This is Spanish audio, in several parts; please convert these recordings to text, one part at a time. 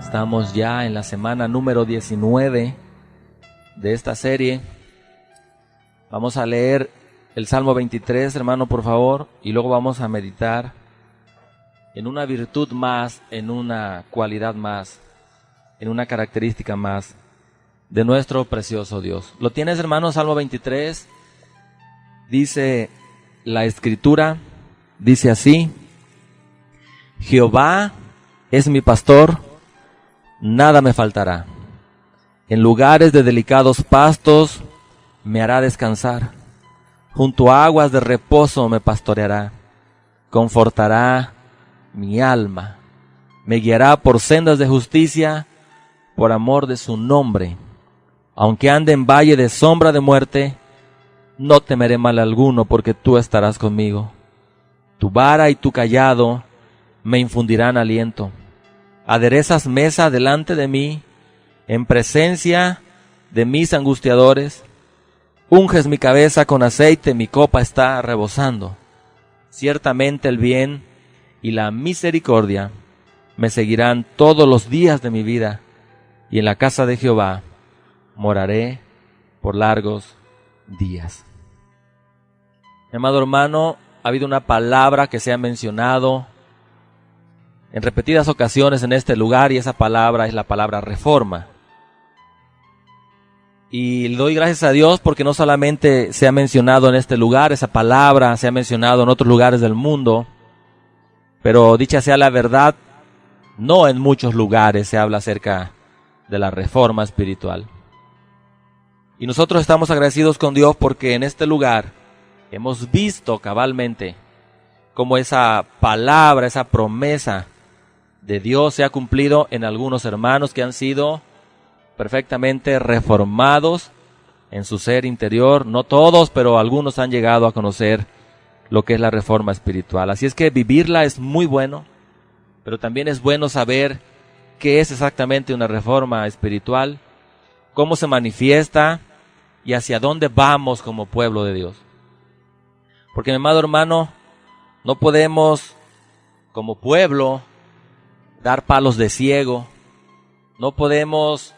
Estamos ya en la semana número 19 de esta serie. Vamos a leer el Salmo 23, hermano, por favor, y luego vamos a meditar en una virtud más, en una cualidad más, en una característica más de nuestro precioso Dios. ¿Lo tienes, hermano? Salmo 23, dice la Escritura, dice así: Jehová es mi pastor, nada me faltará. En lugares de delicados pastos me hará descansar. Junto a aguas de reposo me pastoreará. Confortará mi alma. Me guiará por sendas de justicia, por amor de su nombre. Aunque ande en valle de sombra de muerte, no temeré mal alguno, porque tú estarás conmigo. Tu vara y tu cayado me infundirán aliento. Aderezas mesa delante de mí, en presencia de mis angustiadores. Unges mi cabeza con aceite, mi copa está rebosando. Ciertamente el bien y la misericordia me seguirán todos los días de mi vida, y en la casa de Jehová moraré por largos días. Mi amado hermano, ha habido una palabra que se ha mencionado en repetidas ocasiones en este lugar, y esa palabra es la palabra reforma. Y le doy gracias a Dios porque no solamente se ha mencionado en este lugar, esa palabra se ha mencionado en otros lugares del mundo, pero dicha sea la verdad, no en muchos lugares se habla acerca de la reforma espiritual. Y nosotros estamos agradecidos con Dios porque en este lugar hemos visto cabalmente cómo esa palabra, esa promesa de Dios se ha cumplido en algunos hermanos que han sido perfectamente reformados en su ser interior. No todos, pero algunos han llegado a conocer lo que es la reforma espiritual. Así es que vivirla es muy bueno, pero también es bueno saber qué es exactamente una reforma espiritual, cómo se manifiesta y hacia dónde vamos como pueblo de Dios. Porque, mi amado hermano, no podemos como pueblo dar palos de ciego, no podemos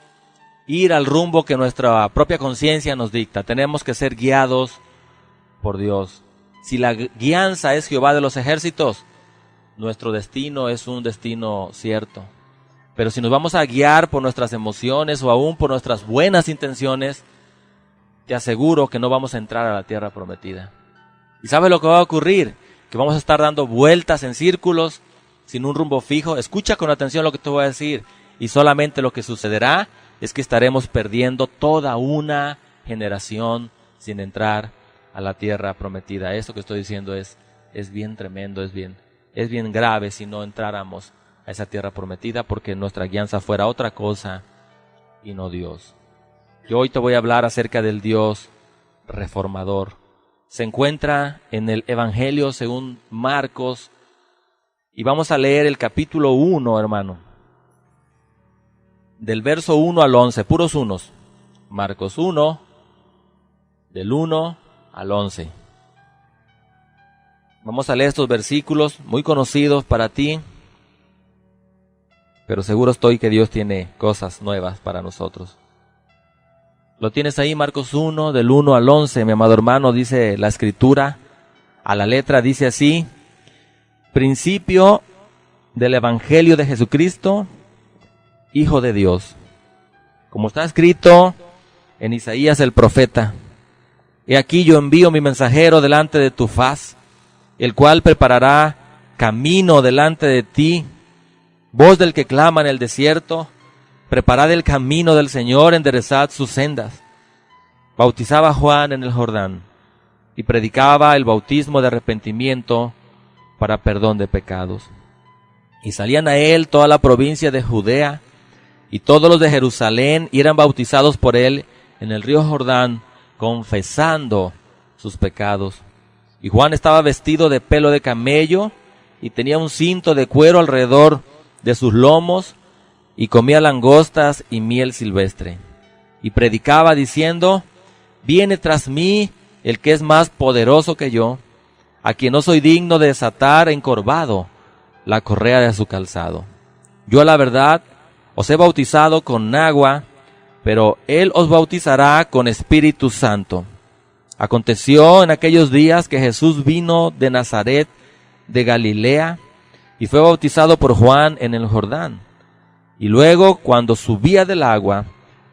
ir al rumbo que nuestra propia conciencia nos dicta. Tenemos que ser guiados por Dios. Si la guianza es Jehová de los ejércitos, nuestro destino es un destino cierto. Pero si nos vamos a guiar por nuestras emociones o aún por nuestras buenas intenciones, te aseguro que no vamos a entrar a la tierra prometida. ¿Y sabes lo que va a ocurrir? Que vamos a estar dando vueltas en círculos sin un rumbo fijo. Escucha con atención lo que te voy a decir. Y solamente lo que sucederá es que estaremos perdiendo toda una generación sin entrar a la tierra prometida. Eso que estoy diciendo es bien tremendo, es bien grave si no entráramos a esa tierra prometida, porque nuestra guianza fuera otra cosa y no Dios. Yo hoy te voy a hablar acerca del Dios reformador. Se encuentra en el Evangelio según Marcos, y vamos a leer el capítulo 1, hermano. Del verso 1 al 11, puros unos. Marcos 1, del 1 al 11. Vamos a leer estos versículos muy conocidos para ti, pero seguro estoy que Dios tiene cosas nuevas para nosotros. ¿Lo tienes ahí? Marcos 1, del 1 al 11, mi amado hermano, dice la Escritura, a la letra dice así: principio del Evangelio de Jesucristo, Hijo de Dios, como está escrito en Isaías el profeta: He aquí yo envío mi mensajero delante de tu faz, el cual preparará camino delante de ti. Voz del que clama en el desierto, preparad el camino del Señor, enderezad sus sendas. Bautizaba Juan en el Jordán, y predicaba el bautismo de arrepentimiento para perdón de pecados. Y salían a él toda la provincia de Judea, y todos los de Jerusalén, y eran bautizados por él en el río Jordán, confesando sus pecados. Y Juan estaba vestido de pelo de camello, y tenía un cinto de cuero alrededor de sus lomos, y comía langostas y miel silvestre. Y predicaba diciendo: Viene tras mí el que es más poderoso que yo, a quien no soy digno de desatar encorvado la correa de su calzado. Yo a la verdad Os he bautizado con agua, pero Él os bautizará con Espíritu Santo. Aconteció en aquellos días que Jesús vino de Nazaret, de Galilea, y fue bautizado por Juan en el Jordán. Y luego, cuando subía del agua,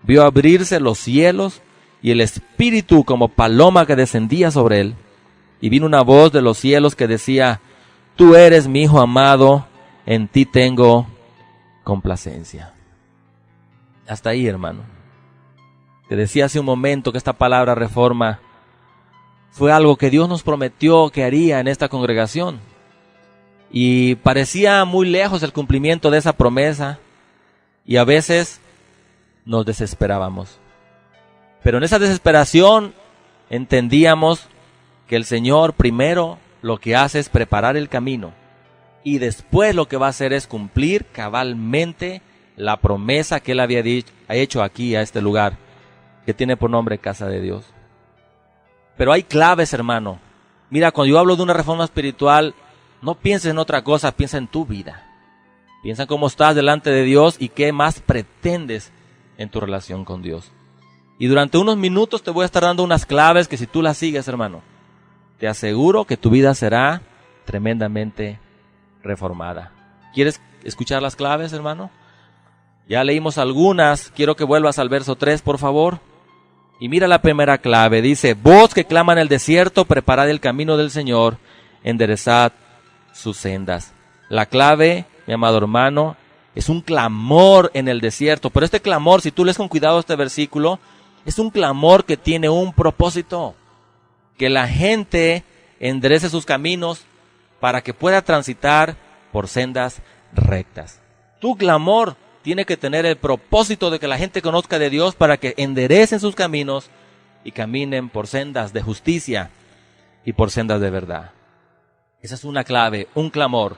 vio abrirse los cielos, y el Espíritu como paloma que descendía sobre él. Y vino una voz de los cielos que decía: Tú eres mi Hijo amado, en ti tengo complacencia. Hasta ahí, hermano. Te decía hace un momento que esta palabra reforma fue algo que Dios nos prometió que haría en esta congregación. Y parecía muy lejos el cumplimiento de esa promesa, y a veces nos desesperábamos. Pero en esa desesperación entendíamos que el Señor primero lo que hace es preparar el camino, y después lo que va a hacer es cumplir cabalmente la promesa que Él había hecho aquí a este lugar, que tiene por nombre Casa de Dios. Pero hay claves, hermano. Mira, cuando yo hablo de una reforma espiritual, no pienses en otra cosa, piensa en tu vida. Piensa en cómo estás delante de Dios y qué más pretendes en tu relación con Dios. Y durante unos minutos te voy a estar dando unas claves que si tú las sigues, hermano, te aseguro que tu vida será tremendamente reformada. ¿Quieres escuchar las claves, hermano? Ya leímos algunas, quiero que vuelvas al verso 3, por favor. Y mira la primera clave, dice: Voz que clama en el desierto, preparad el camino del Señor, enderezad sus sendas. La clave, mi amado hermano, es un clamor en el desierto. Pero este clamor, si tú lees con cuidado este versículo, es un clamor que tiene un propósito: que la gente enderece sus caminos para que pueda transitar por sendas rectas. Tu clamor tiene que tener el propósito de que la gente conozca de Dios para que enderecen sus caminos y caminen por sendas de justicia y por sendas de verdad. Esa es una clave, un clamor.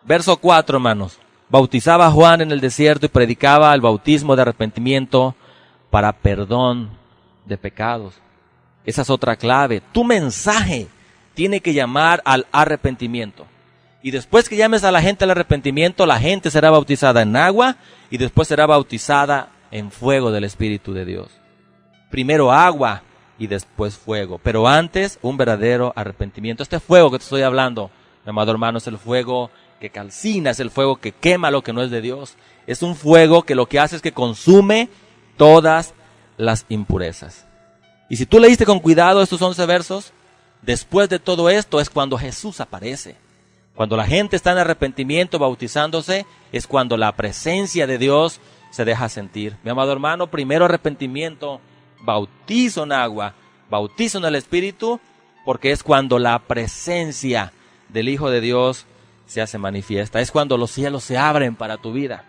Verso 4, hermanos. Bautizaba a Juan en el desierto y predicaba el bautismo de arrepentimiento para perdón de pecados. Esa es otra clave. Tu mensaje tiene que llamar al arrepentimiento. Y después que llames a la gente al arrepentimiento, la gente será bautizada en agua y después será bautizada en fuego del Espíritu de Dios. Primero agua y después fuego, pero antes un verdadero arrepentimiento. Este fuego que te estoy hablando, mi amado hermano, es el fuego que calcina, es el fuego que quema lo que no es de Dios. Es un fuego que lo que hace es que consume todas las impurezas. Y si tú leíste con cuidado estos 11 versos, después de todo esto es cuando Jesús aparece. Cuando la gente está en arrepentimiento bautizándose, es cuando la presencia de Dios se deja sentir. Mi amado hermano, primero arrepentimiento, bautizo en agua, bautizo en el Espíritu, porque es cuando la presencia del Hijo de Dios se hace manifiesta. Es cuando los cielos se abren para tu vida.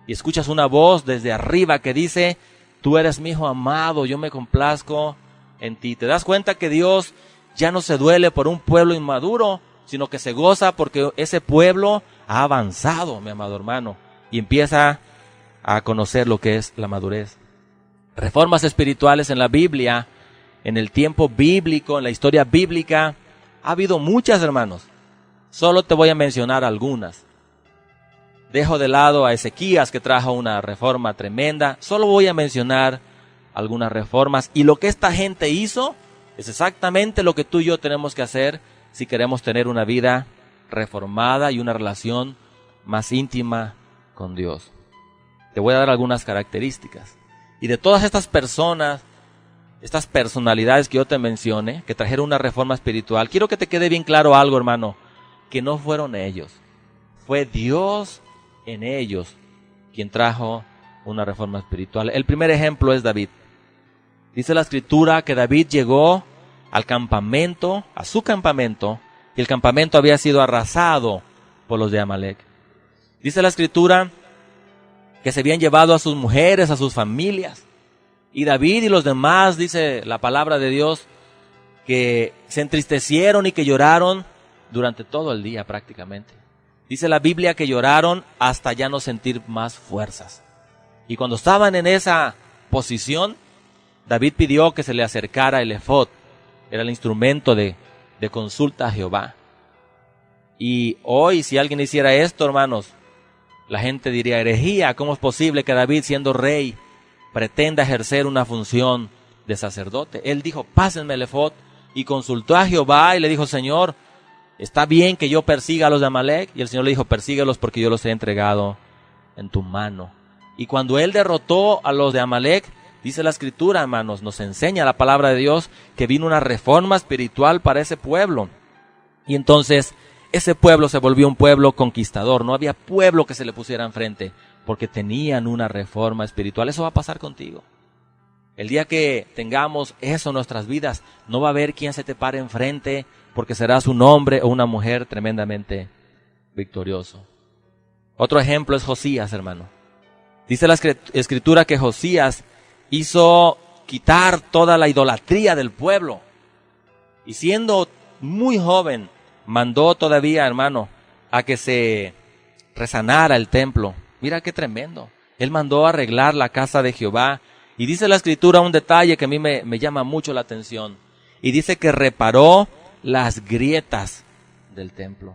Y escuchas una voz desde arriba que dice: Tú eres mi Hijo amado, yo me complazco en ti. ¿Te das cuenta que Dios ya no se duele por un pueblo inmaduro, sino que se goza porque ese pueblo ha avanzado, mi amado hermano, y empieza a conocer lo que es la madurez? Reformas espirituales en la Biblia, en el tiempo bíblico, en la historia bíblica, ha habido muchas, hermanos. Solo te voy a mencionar algunas. Dejo de lado a Ezequías, que trajo una reforma tremenda. Solo voy a mencionar algunas reformas. Y lo que esta gente hizo es exactamente lo que tú y yo tenemos que hacer si queremos tener una vida reformada y una relación más íntima con Dios. Te voy a dar algunas características. Y de todas estas personas, estas personalidades que yo te mencioné, que trajeron una reforma espiritual, quiero que te quede bien claro algo, hermano, que no fueron ellos. Fue Dios en ellos quien trajo una reforma espiritual. El primer ejemplo es David. Dice la Escritura que David llegó al campamento, a su campamento, y el campamento había sido arrasado por los de Amalek. Dice la Escritura que se habían llevado a sus mujeres, a sus familias. Y David y los demás, dice la palabra de Dios, que se entristecieron y que lloraron durante todo el día prácticamente. Dice la Biblia que lloraron hasta ya no sentir más fuerzas. Y cuando estaban en esa posición, David pidió que se le acercara el efod. Era el instrumento de consulta a Jehová. Y hoy, si alguien hiciera esto, hermanos, La gente diría herejía. ¿Cómo es posible que David, siendo rey, pretenda ejercer una función de sacerdote? Él dijo, pásenme el efod, y consultó a Jehová y le dijo, Señor, ¿está bien que yo persiga a los de Amalek? Y el Señor le dijo, persíguelos porque yo los he entregado en tu mano. Y cuando él derrotó a los de Amalek, dice la Escritura, hermanos, nos enseña la palabra de Dios que vino una reforma espiritual para ese pueblo. Y entonces ese pueblo se volvió un pueblo conquistador. No había pueblo que se le pusiera enfrente porque tenían una reforma espiritual. Eso va a pasar contigo. El día que tengamos eso en nuestras vidas, no va a haber quien se te pare enfrente porque serás un hombre o una mujer tremendamente victorioso. Otro ejemplo es Josías, hermano. Dice la Escritura que Josías hizo quitar toda la idolatría del pueblo. Y siendo muy joven, mandó todavía, hermano, a que se resanara el templo. Mira qué tremendo. Él mandó arreglar la casa de Jehová. Y dice la Escritura un detalle que a mí me llama mucho la atención. Y dice que reparó las grietas del templo.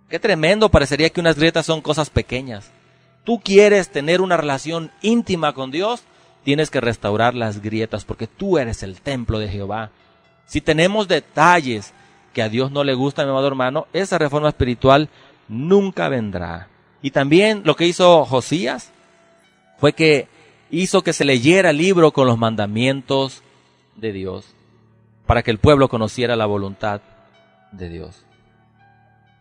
Qué tremendo, parecería que unas grietas son cosas pequeñas. Tú quieres tener una relación íntima con Dios, tienes que restaurar las grietas porque tú eres el templo de Jehová. Si tenemos detalles que a Dios no le gustan, mi amado hermano, esa reforma espiritual nunca vendrá. Y también lo que hizo Josías fue que hizo que se leyera el libro con los mandamientos de Dios, para que el pueblo conociera la voluntad de Dios.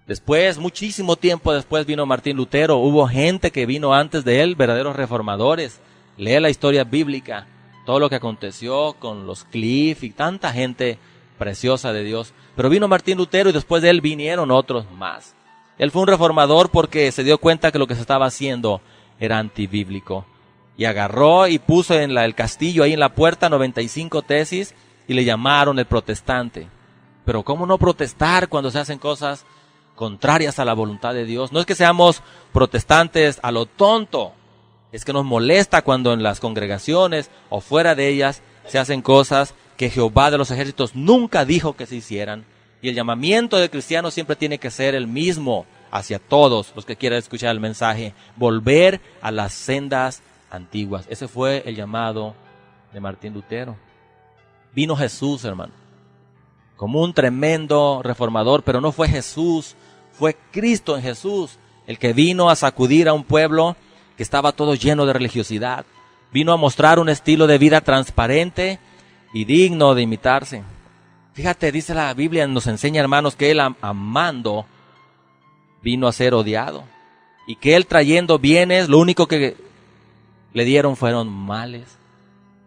Después, muchísimo tiempo después, vino Martín Lutero. Hubo gente que vino antes de él, verdaderos reformadores. Lee la historia bíblica, todo lo que aconteció con los Cliff y tanta gente preciosa de Dios. Pero vino Martín Lutero y después de él vinieron otros más. Él fue un reformador porque se dio cuenta que lo que se estaba haciendo era antibíblico. Y agarró y puso en el castillo, ahí en la puerta, 95 tesis y le llamaron el protestante. Pero ¿cómo no protestar cuando se hacen cosas contrarias a la voluntad de Dios? No es que seamos protestantes a lo tonto, es que nos molesta cuando en las congregaciones o fuera de ellas se hacen cosas que Jehová de los ejércitos nunca dijo que se hicieran. Y el llamamiento de cristianos siempre tiene que ser el mismo hacia todos los que quieran escuchar el mensaje: volver a las sendas antiguas. Ese fue el llamado de Martín Lutero. Vino Jesús, hermano, como un tremendo reformador, pero no fue Jesús, fue Cristo en Jesús el que vino a sacudir a un pueblo que estaba todo lleno de religiosidad. Vino a mostrar un estilo de vida transparente y digno de imitarse. Fíjate, dice la Biblia, nos enseña, hermanos, que él amando vino a ser odiado y que él trayendo bienes, lo único que le dieron fueron males.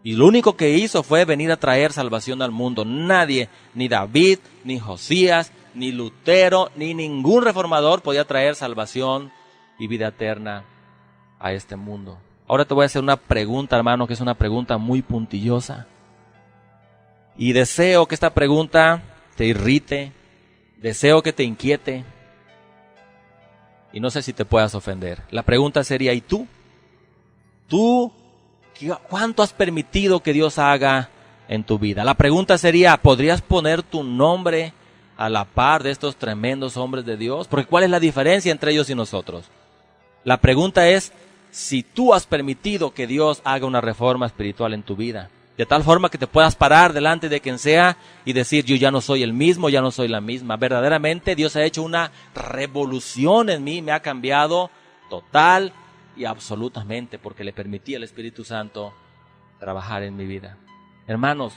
Y lo único que hizo fue venir a traer salvación al mundo. Nadie, ni David, ni Josías, ni Lutero, ni ningún reformador podía traer salvación y vida eterna a este mundo. Ahora te voy a hacer una pregunta, hermano, que es una pregunta muy puntillosa. Y deseo que esta pregunta te irrite, deseo que te inquiete. Y no sé si te puedas ofender. La pregunta sería, ¿y tú? ¿Tú cuánto has permitido que Dios haga en tu vida? La pregunta sería, ¿podrías poner tu nombre a la par de estos tremendos hombres de Dios? Porque ¿cuál es la diferencia entre ellos y nosotros? La pregunta es si tú has permitido que Dios haga una reforma espiritual en tu vida, de tal forma que te puedas parar delante de quien sea y decir, yo ya no soy el mismo, ya no soy la misma. Verdaderamente Dios ha hecho una revolución en mí, me ha cambiado total y absolutamente, porque le permití al Espíritu Santo trabajar en mi vida. Hermanos,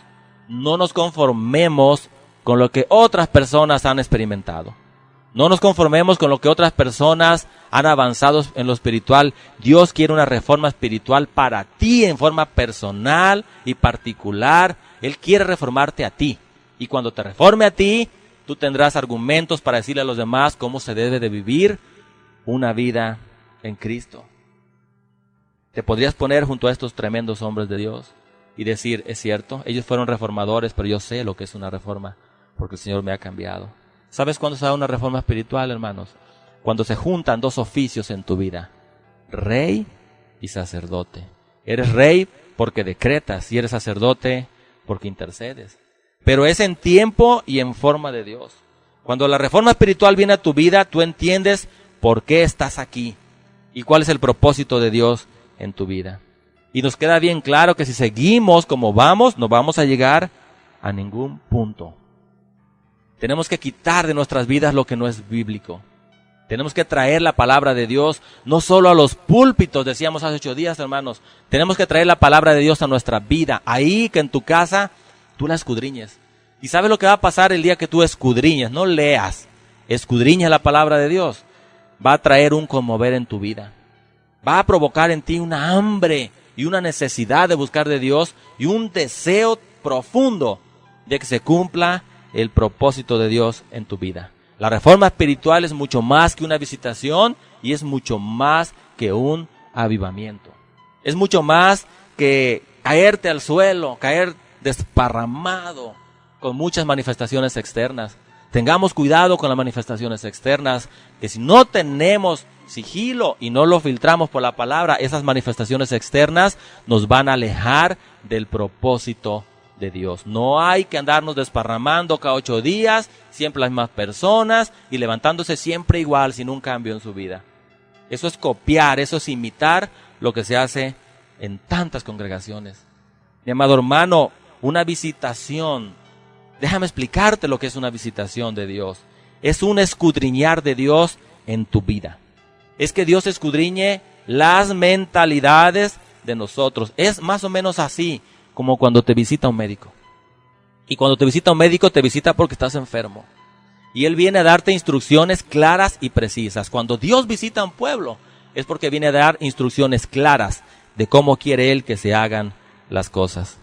no nos conformemos con lo que otras personas han experimentado. No nos conformemos con lo que otras personas han avanzado en lo espiritual. Dios quiere una reforma espiritual para ti en forma personal y particular. Él quiere reformarte a ti. Y cuando te reforme a ti, tú tendrás argumentos para decirle a los demás cómo se debe de vivir una vida en Cristo. Te podrías poner junto a estos tremendos hombres de Dios y decir, es cierto, ellos fueron reformadores, pero yo sé lo que es una reforma, porque el Señor me ha cambiado. ¿Sabes cuándo se da una reforma espiritual, hermanos? Cuando se juntan dos oficios en tu vida, rey y sacerdote. Eres rey porque decretas y eres sacerdote porque intercedes. Pero es en tiempo y en forma de Dios. Cuando la reforma espiritual viene a tu vida, tú entiendes por qué estás aquí. y cuál es el propósito de Dios en tu vida. Y nos queda bien claro que si seguimos como vamos, no vamos a llegar a ningún punto. Tenemos que quitar de nuestras vidas lo que no es bíblico. Tenemos que traer la palabra de Dios, no solo a los púlpitos, decíamos hace 8 días, hermanos. Tenemos que traer la palabra de Dios a nuestra vida. Ahí que en tu casa tú la escudriñes. ¿Y sabes lo que va a pasar el día que tú escudriñes? No leas, escudriñas la palabra de Dios. Va a traer un conmover en tu vida. Va a provocar en ti una hambre y una necesidad de buscar de Dios y un deseo profundo de que se cumpla el propósito de Dios en tu vida. La reforma espiritual es mucho más que una visitación y es mucho más que un avivamiento. Es mucho más que caerte al suelo, caer desparramado con muchas manifestaciones externas. Tengamos cuidado con las manifestaciones externas, que si no tenemos sigilo y no lo filtramos por la palabra, esas manifestaciones externas nos van a alejar del propósito de Dios. No hay que andarnos desparramando cada 8 días, siempre las mismas personas y levantándose siempre igual, sin un cambio en su vida. Eso es copiar, eso es imitar lo que se hace en tantas congregaciones. Mi amado hermano, una visitación, déjame explicarte lo que es una visitación de Dios. Es un escudriñar de Dios en tu vida. Es que Dios escudriñe las mentalidades de nosotros. Es más o menos así como cuando te visita un médico. Y cuando te visita un médico, te visita porque estás enfermo. Y Él viene a darte instrucciones claras y precisas. Cuando Dios visita a un pueblo, es porque viene a dar instrucciones claras de cómo quiere Él que se hagan las cosas.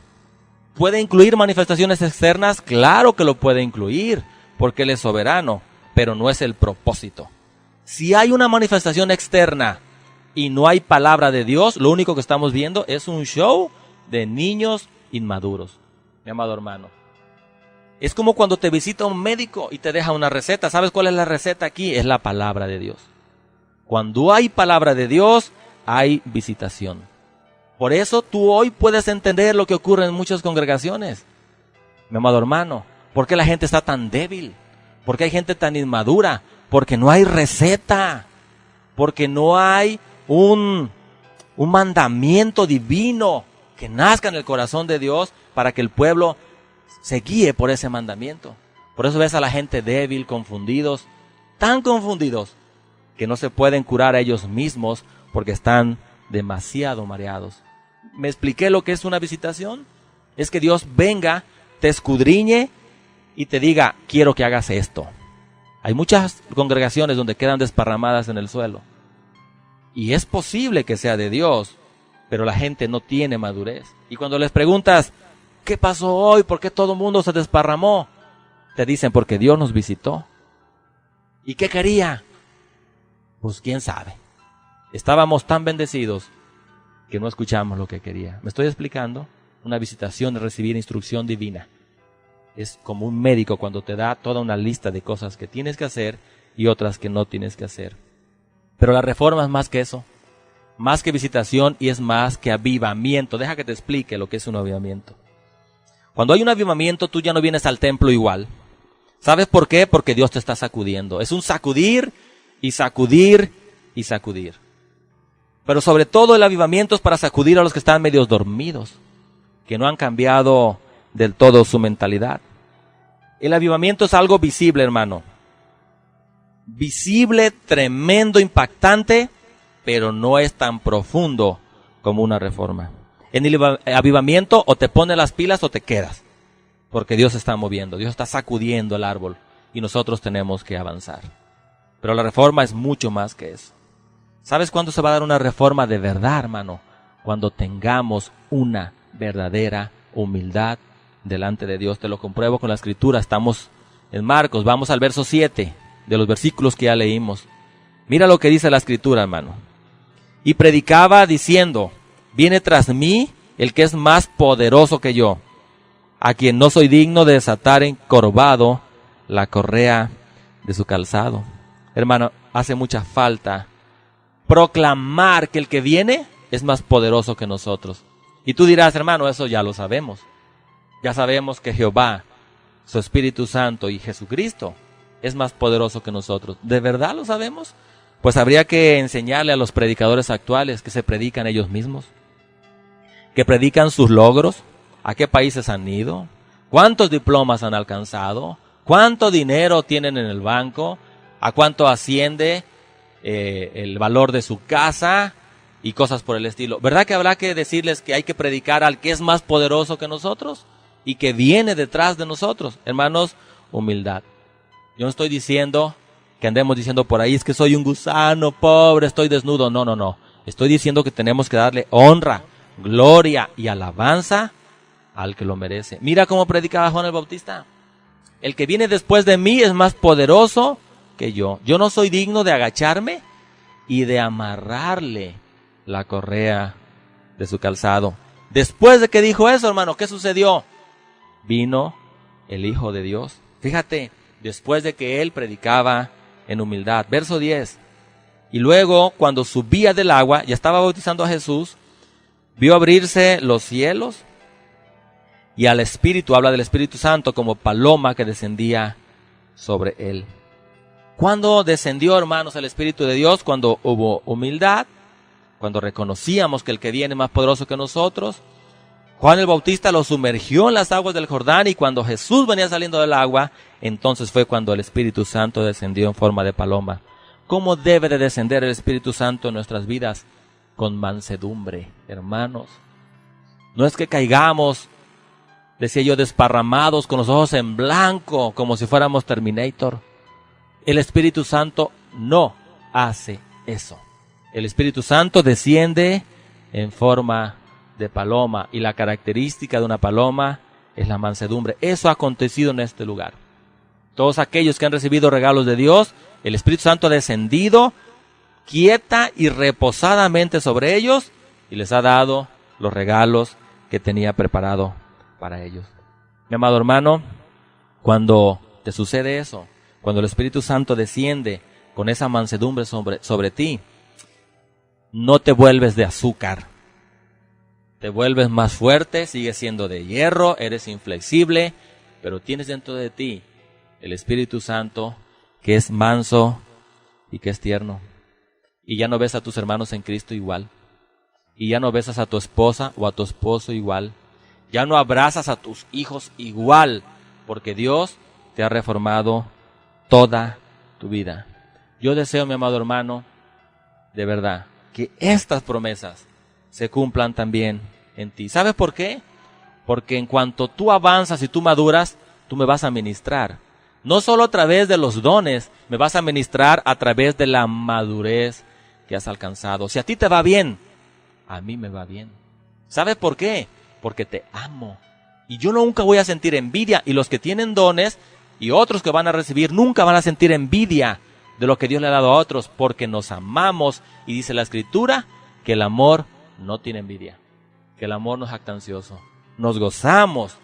¿Puede incluir manifestaciones externas? Claro que lo puede incluir, porque Él es soberano, pero no es el propósito. Si hay una manifestación externa y no hay palabra de Dios, lo único que estamos viendo es un show de niños inmaduros, mi amado hermano. Es como cuando te visita un médico y te deja una receta. ¿Sabes cuál es la receta aquí? Es la palabra de Dios. Cuando hay palabra de Dios, hay visitación. Por eso tú hoy puedes entender lo que ocurre en muchas congregaciones, mi amado hermano. ¿Por qué la gente está tan débil? ¿Por qué hay gente tan inmadura? Porque no hay receta. Porque no hay un mandamiento divino que nazca en el corazón de Dios para que el pueblo se guíe por ese mandamiento. Por eso ves a la gente débil, confundidos, tan confundidos que no se pueden curar a ellos mismos porque están demasiado mareados. ¿Me expliqué lo que es una visitación? Es que Dios venga, te escudriñe y te diga, quiero que hagas esto. Hay muchas congregaciones donde quedan desparramadas en el suelo. Y es posible que sea de Dios, pero la gente no tiene madurez. Y cuando les preguntas, ¿qué pasó hoy? ¿Por qué todo el mundo se desparramó? Te dicen, porque Dios nos visitó. ¿Y qué quería? Pues quién sabe. Estábamos tan bendecidos que no escuchamos lo que quería. ¿Me estoy explicando? Una visitación es recibir instrucción divina. Es como un médico cuando te da toda una lista de cosas que tienes que hacer y otras que no tienes que hacer. Pero la reforma es más que eso. Más que visitación y es más que avivamiento. Deja que te explique lo que es un avivamiento. Cuando hay un avivamiento, tú ya no vienes al templo igual. ¿Sabes por qué? Porque Dios te está sacudiendo. Es un sacudir y sacudir y sacudir. Pero sobre todo el avivamiento es para sacudir a los que están medio dormidos, que no han cambiado del todo su mentalidad. El avivamiento es algo visible, hermano. Visible, tremendo, impactante, pero no es tan profundo como una reforma. En el avivamiento o te pones las pilas o te quedas, porque Dios se está moviendo, Dios está sacudiendo el árbol y nosotros tenemos que avanzar. Pero la reforma es mucho más que eso. ¿Sabes cuándo se va a dar una reforma de verdad, hermano? Cuando tengamos una verdadera humildad delante de Dios. Te lo compruebo con la escritura. Estamos en Marcos, vamos al verso 7 de los versículos que ya leímos. Mira lo que dice la escritura, hermano. Y predicaba diciendo, viene tras mí el que es más poderoso que yo, a quien no soy digno de desatar encorvado la correa de su calzado. Hermano, hace mucha falta proclamar que el que viene es más poderoso que nosotros. Y tú dirás, hermano, eso ya lo sabemos. Ya sabemos que Jehová, su Espíritu Santo y Jesucristo es más poderoso que nosotros. ¿De verdad lo sabemos? Pues habría que enseñarle a los predicadores actuales que se predican ellos mismos, que predican sus logros, a qué países han ido, cuántos diplomas han alcanzado, cuánto dinero tienen en el banco, a cuánto asciende el valor de su casa y cosas por el estilo. ¿Verdad que habrá que decirles que hay que predicar al que es más poderoso que nosotros y que viene detrás de nosotros? Hermanos, humildad. Yo no estoy diciendo que andemos diciendo por ahí, es que soy un gusano, pobre, estoy desnudo. No, no, no. Estoy diciendo que tenemos que darle honra, gloria y alabanza al que lo merece. Mira cómo predicaba Juan el Bautista. El que viene después de mí es más poderoso que yo. Yo no soy digno de agacharme y de amarrarle la correa de su calzado. Después de que dijo eso, hermano, ¿qué sucedió? Vino el Hijo de Dios. Fíjate, después de que él predicaba en humildad. Verso 10. Y luego, cuando subía del agua, ya estaba bautizando a Jesús, vio abrirse los cielos y al Espíritu, habla del Espíritu Santo, como paloma que descendía sobre él. ¿Cuándo descendió, hermanos, el Espíritu de Dios? Cuando hubo humildad, cuando reconocíamos que el que viene es más poderoso que nosotros. Juan el Bautista lo sumergió en las aguas del Jordán y cuando Jesús venía saliendo del agua, entonces fue cuando el Espíritu Santo descendió en forma de paloma. ¿Cómo debe de descender el Espíritu Santo en nuestras vidas? Con mansedumbre, hermanos. No es que caigamos, decía yo, desparramados, con los ojos en blanco, como si fuéramos Terminator. El Espíritu Santo no hace eso. El Espíritu Santo desciende en forma de paloma y la característica de una paloma es la mansedumbre. Eso ha acontecido en este lugar. Todos aquellos que han recibido regalos de Dios, el Espíritu Santo ha descendido quieta y reposadamente sobre ellos y les ha dado los regalos que tenía preparado para ellos. Mi amado hermano, cuando te sucede eso, cuando el Espíritu Santo desciende con esa mansedumbre sobre ti, no te vuelves de azúcar. Te vuelves más fuerte, sigues siendo de hierro, eres inflexible, pero tienes dentro de ti el Espíritu Santo que es manso y que es tierno. Y ya no ves a tus hermanos en Cristo igual. Y ya no besas a tu esposa o a tu esposo igual. Ya no abrazas a tus hijos igual, porque Dios te ha reformado toda tu vida. Yo deseo, mi amado hermano, de verdad, que estas promesas se cumplan también en ti. ¿Sabes por qué? Porque en cuanto tú avanzas y tú maduras, tú me vas a ministrar. No solo a través de los dones, me vas a ministrar a través de la madurez que has alcanzado. Si a ti te va bien, a mí me va bien. ¿Sabes por qué? Porque te amo. Y yo nunca voy a sentir envidia. Y los que tienen dones y otros que van a recibir, nunca van a sentir envidia de lo que Dios le ha dado a otros, porque nos amamos. Y dice la Escritura que el amor no tiene envidia, que el amor no es jactancioso. Nos gozamos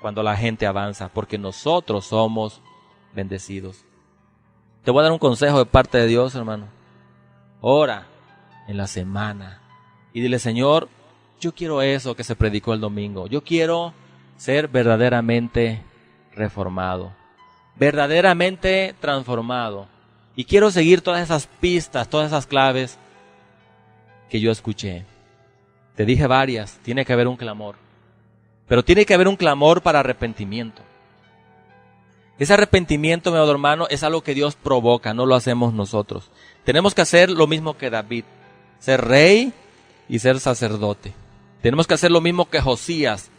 cuando la gente avanza, porque nosotros somos bendecidos. Te voy a dar un consejo de parte de Dios, hermano. Ora en la semana y dile: Señor, yo quiero eso que se predicó el domingo. Yo quiero ser verdaderamente reformado, verdaderamente transformado. Y quiero seguir todas esas pistas, todas esas claves que yo escuché. Te dije varias. Tiene que haber un clamor. Pero tiene que haber un clamor para arrepentimiento. Ese arrepentimiento, mi amado hermano, es algo que Dios provoca, no lo hacemos nosotros. Tenemos que hacer lo mismo que David, ser rey y ser sacerdote. Tenemos que hacer lo mismo que Josías,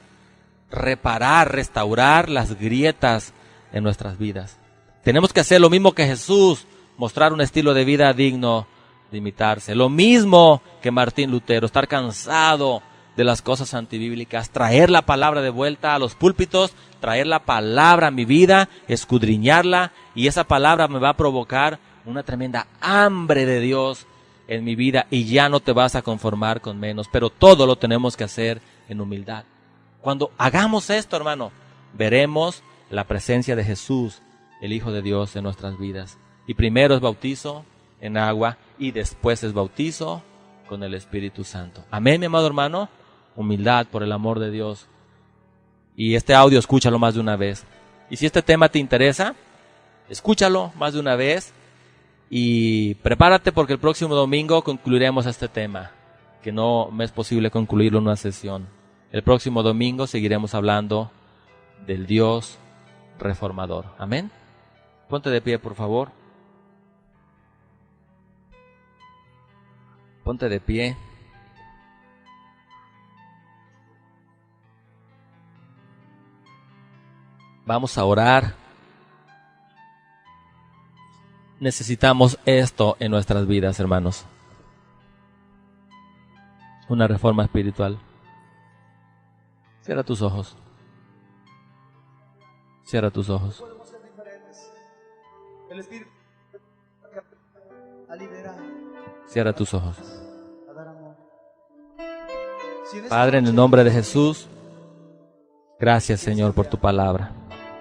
reparar, restaurar las grietas en nuestras vidas. Tenemos que hacer lo mismo que Jesús, mostrar un estilo de vida digno de imitarse. Lo mismo que Martín Lutero, estar cansado de las cosas antibíblicas, traer la palabra de vuelta a los púlpitos, traer la palabra a mi vida, escudriñarla, y esa palabra me va a provocar una tremenda hambre de Dios en mi vida, y ya no te vas a conformar con menos, pero todo lo tenemos que hacer en humildad. Cuando hagamos esto, hermano, veremos la presencia de Jesús, el Hijo de Dios, en nuestras vidas. Y primero es bautizo en agua y después es bautizo con el Espíritu Santo. Amén, mi amado hermano. Humildad por el amor de Dios. Y este audio escúchalo más de una vez. Y si este tema te interesa, escúchalo más de una vez Y prepárate porque el próximo domingo concluiremos este tema, que no me es posible concluirlo en una sesión. El próximo domingo seguiremos hablando del Dios reformador. Amén. Ponte de pie, por favor. Ponte de pie. Vamos a orar. Necesitamos esto en nuestras vidas, hermanos. Una reforma espiritual. Cierra tus ojos. Cierra tus ojos. El Espíritu a liberar, Cierra tus ojos. a dar amor. Padre, en el nombre de Jesús, gracias, Señor, por tu palabra.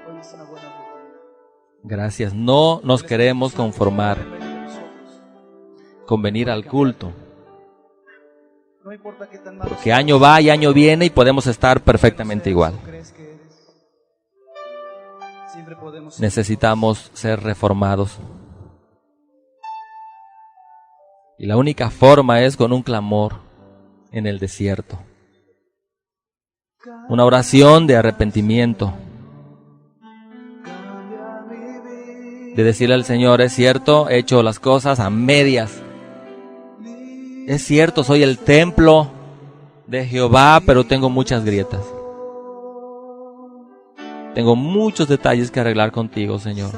Hoy es una buena oportunidad. Gracias. No nos queremos conformar con venir al culto, No importa qué tan malo porque año va y año viene y podemos estar perfectamente igual. crees que eres. Siempre podemos Necesitamos ser reformados. Y la única forma es con un clamor en el desierto. Una oración de arrepentimiento. De decirle al Señor, es cierto, he hecho las cosas a medias. Es cierto, soy el templo de Jehová, pero tengo muchas grietas. Tengo muchos detalles que arreglar contigo, Señor.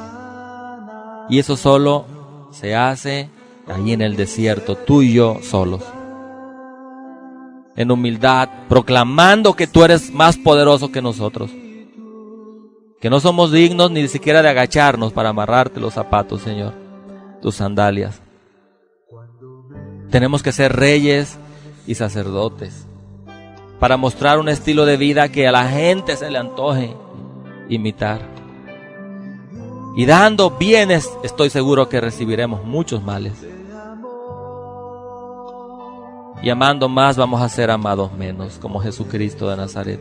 Y eso solo se hace ahí en el desierto, tú y yo solos. En humildad, proclamando que tú eres más poderoso que nosotros. Que no somos dignos ni siquiera de agacharnos para amarrarte los zapatos, Señor, tus sandalias. Tenemos que ser reyes y sacerdotes para mostrar un estilo de vida que a la gente se le antoje imitar. Y dando bienes, estoy seguro que recibiremos muchos males. Y amando más, vamos a ser amados menos, como Jesucristo de Nazaret.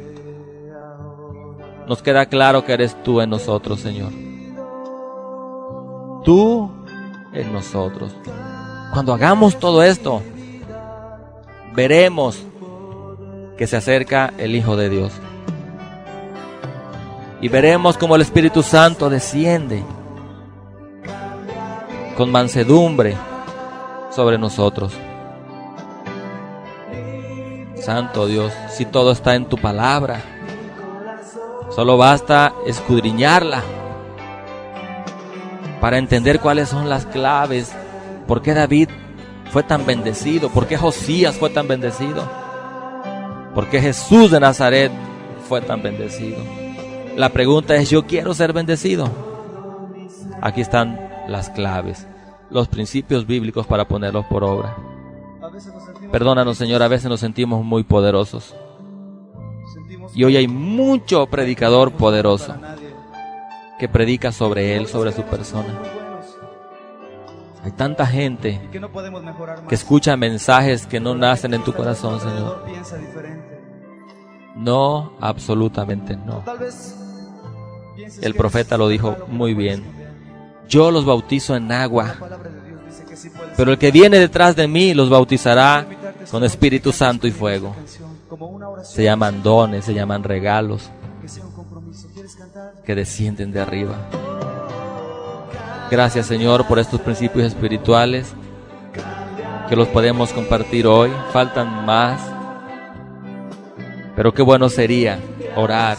Nos queda claro que eres tú en nosotros, Señor. Tú en nosotros. Cuando hagamos todo esto, veremos que se acerca el Hijo de Dios. Y veremos cómo el Espíritu Santo desciende con mansedumbre sobre nosotros. Santo Dios, si todo está en tu palabra, solo basta escudriñarla para entender cuáles son las claves. ¿Por qué David fue tan bendecido? ¿Por qué Josías fue tan bendecido? ¿Por qué Jesús de Nazaret fue tan bendecido? La pregunta es, ¿yo quiero ser bendecido? Aquí están las claves, los principios bíblicos para ponerlos por obra. Perdónanos, Señor, a veces nos sentimos muy poderosos. Y hoy hay mucho predicador poderoso que predica sobre él, sobre su persona. Hay tanta gente que escucha mensajes que no nacen en tu corazón, Señor. No, absolutamente no. El profeta lo dijo muy bien. Yo los bautizo en agua, pero el que viene detrás de mí los bautizará con Espíritu Santo y fuego. Se llaman dones, se llaman regalos que descienden de arriba. Gracias, Señor, por estos principios espirituales que los podemos compartir hoy. Faltan más, pero qué bueno sería orar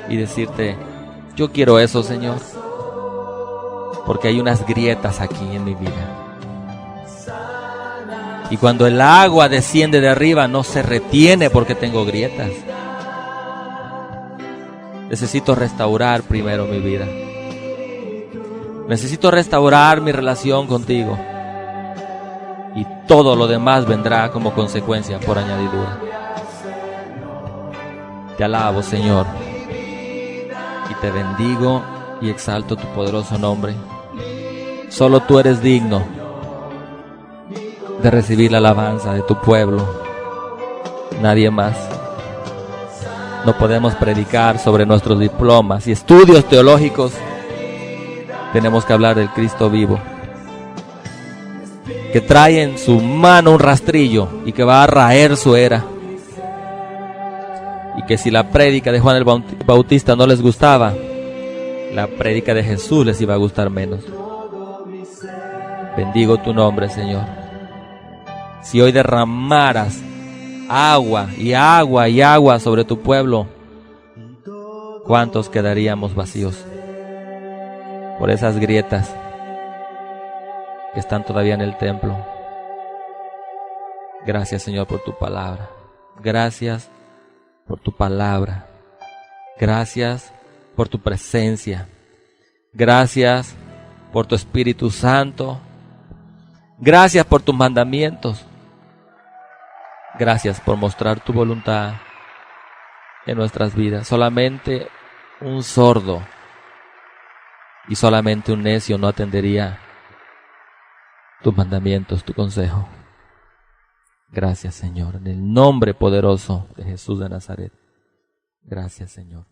y decirte, yo quiero eso, Señor, porque hay unas grietas aquí en mi vida. Y cuando el agua desciende de arriba, no se retiene porque tengo grietas. Necesito restaurar primero mi vida. Necesito restaurar mi relación contigo. Y todo lo demás vendrá como consecuencia por añadidura. Te alabo, Señor. Y te bendigo y exalto tu poderoso nombre. Solo tú eres digno de recibir la alabanza de tu pueblo. Nadie más. No podemos predicar sobre nuestros diplomas y estudios teológicos. Tenemos que hablar del Cristo vivo. que trae en su mano un rastrillo y que va a raer su era. Y que si la prédica de Juan el Bautista no les gustaba, la prédica de Jesús les iba a gustar menos. Bendigo tu nombre, Señor. Si hoy derramaras agua y agua y agua sobre tu pueblo, ¿cuántos quedaríamos vacíos por esas grietas que están todavía en el templo? Gracias, Señor, por tu palabra. Gracias por tu palabra. Gracias por tu presencia. Gracias por tu Espíritu Santo. Gracias por tus mandamientos. Gracias por mostrar tu voluntad en nuestras vidas. Solamente un sordo y solamente un necio no atendería tus mandamientos, tu consejo. Gracias, Señor, en el nombre poderoso de Jesús de Nazaret. Gracias, Señor.